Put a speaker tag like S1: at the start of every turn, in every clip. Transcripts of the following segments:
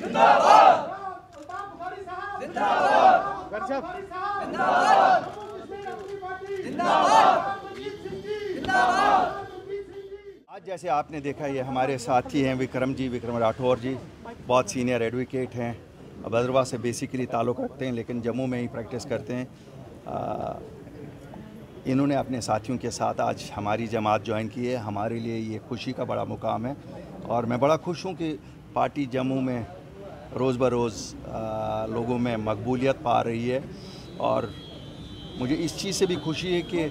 S1: आज जैसे आपने देखा, ये हमारे साथी हैं विक्रम राठौर जी, बहुत सीनियर एडवोकेट हैं। भद्रवाह से बेसिकली ताल्लुक़ रखते हैं लेकिन जम्मू में ही प्रैक्टिस करते हैं। इन्होंने अपने साथियों के साथ आज हमारी जमात ज्वाइन की है। हमारे लिए ये खुशी का बड़ा मुकाम है और मैं बड़ा खुश हूँ कि पार्टी जम्मू में रोज़ बरोज़ लोगों में मकबूलियत पा रही है। और मुझे इस चीज़ से भी खुशी है कि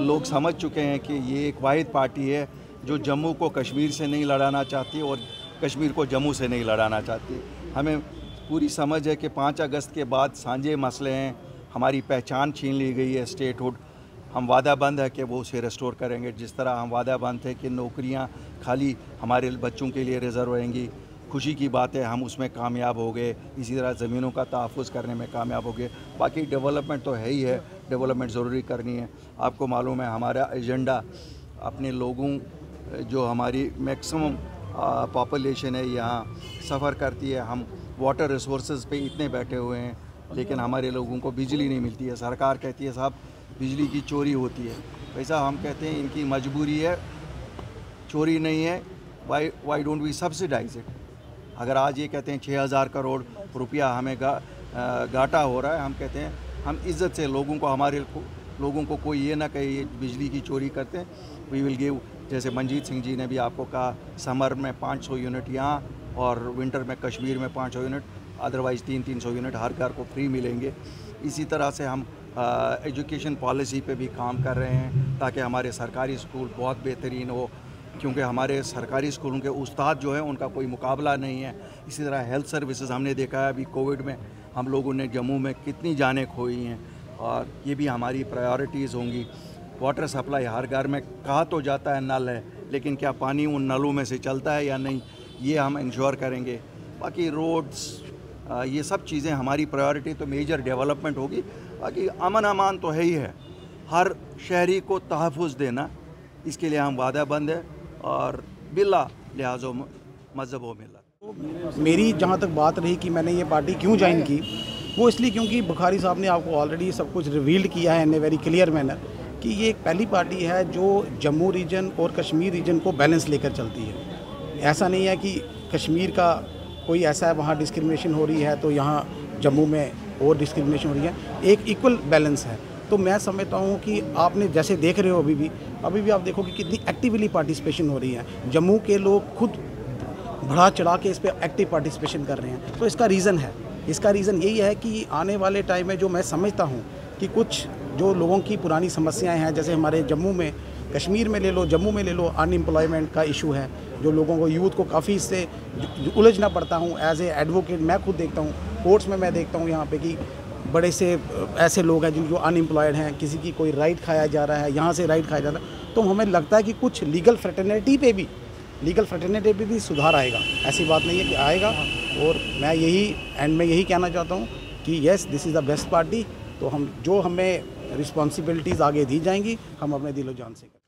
S1: लोग समझ चुके हैं कि ये एक वाहिद पार्टी है जो जम्मू को कश्मीर से नहीं लड़ाना चाहती और कश्मीर को जम्मू से नहीं लड़ाना चाहती। हमें पूरी समझ है कि 5 अगस्त के बाद सांझे मसले हैं, हमारी पहचान छीन ली गई है स्टेटहुड। हम वादाबंद है कि वो उसे रेस्टोर करेंगे, जिस तरह हम वादाबंद थे कि नौकरियां खाली हमारे बच्चों के लिए रिज़र्व रहेंगी। खुशी की बात है हम उसमें कामयाब हो गए। इसी तरह ज़मीनों का तहफ़्फ़ुज़ करने में कामयाब हो गए। बाकी डेवलपमेंट तो है ही है, डेवलपमेंट ज़रूरी करनी है। आपको मालूम है हमारा एजेंडा अपने लोगों, जो हमारी मैक्सिमम पॉपुलेशन है यहाँ सफ़र करती है, हम वाटर रिसोर्सेज पे इतने बैठे हुए हैं लेकिन हमारे लोगों को बिजली नहीं मिलती है। सरकार कहती है साहब बिजली की चोरी होती है, वैसा हम कहते हैं इनकी मजबूरी है, चोरी नहीं है। Why don't we subsidize it. अगर आज ये कहते हैं 6000 करोड़ रुपया हमें घाटा हो रहा है, हम कहते हैं हम इज़्ज़त से लोगों को, हमारे लोगों को कोई ये ना कहे ये बिजली की चोरी करते हैं। वी विल गिव, जैसे मनजीत सिंह जी ने भी आपको कहा, समर में 500 यूनिट यहाँ और विंटर में कश्मीर में 500 यूनिट, अदरवाइज़ 300 यूनिट हर घर को फ्री मिलेंगे। इसी तरह से हम एजुकेशन पॉलिसी पे भी काम कर रहे हैं ताकि हमारे सरकारी स्कूल बहुत बेहतरीन हो, क्योंकि हमारे सरकारी स्कूलों के उस्ताद जो हैं उनका कोई मुकाबला नहीं है। इसी तरह हेल्थ सर्विसेज हमने देखा है अभी कोविड में हम लोगों ने जम्मू में कितनी जानें खोई हैं और ये भी हमारी प्रायोरिटीज़ होंगी। वाटर सप्लाई हर घर में कहा तो जाता है नल है, लेकिन क्या पानी उन नलों में से चलता है या नहीं, ये हम इंश्योर करेंगे। बाकी रोड्स, ये सब चीज़ें हमारी प्रायोरिटी, तो मेजर डेवलपमेंट होगी। बाकी अमन अमान तो है ही है, हर शहरी को तहफ़्फ़ुज़ देना, इसके लिए हम वादाबंद है और बिल्ला लिहाजो मज़हब व मिल्लत।
S2: मेरी जहाँ तक बात रही कि मैंने ये पार्टी क्यों ज्वाइन की, वो इसलिए क्योंकि बुखारी साहब ने आपको ऑलरेडी सब कुछ रिवील्ड किया है इन ए वेरी क्लियर मैनर कि ये एक पहली पार्टी है जो जम्मू रीजन और कश्मीर रीजन को बैलेंस लेकर चलती है। ऐसा नहीं है कि कश्मीर का कोई ऐसा है वहाँ डिस्क्रिमिनेशन हो रही है तो यहाँ जम्मू में और डिस्क्रिमिनेशन हो रही है, एक इक्वल बैलेंस है। तो मैं समझता हूँ कि आपने जैसे देख रहे हो अभी भी आप देखो कि कितनी एक्टिवली पार्टिसिपेशन हो रही है। जम्मू के लोग खुद बढ़ा चढ़ा के इस पर एक्टिव पार्टिसिपेशन कर रहे हैं। तो इसका रीज़न यही है कि आने वाले टाइम में जो मैं समझता हूँ कि कुछ जो लोगों की पुरानी समस्याएं हैं, जैसे हमारे जम्मू में, कश्मीर में ले लो, जम्मू में ले लो, अनएम्प्लॉयमेंट का इशू है जो लोगों को, यूथ को काफ़ी इससे उलझना पड़ता हूँ। एज ए एडवोकेट मैं खुद देखता हूँ, कोर्ट्स में मैं देखता हूँ यहाँ पे कि बड़े से ऐसे लोग हैं जिनको अनएम्प्लॉयड हैं, किसी की कोई राइट खाया जा रहा है, यहाँ से राइट खाया जा रहा है। तो हमें लगता है कि कुछ लीगल फ्रेटर्निटी पे भी सुधार आएगा। ऐसी बात नहीं है कि आएगा। और मैं यही कहना चाहता हूँ कि yes, this is the best party. तो हमें रिस्पॉन्सिबिलिटीज़ आगे दी जाएंगी, हम अपने दिलो जान से करें।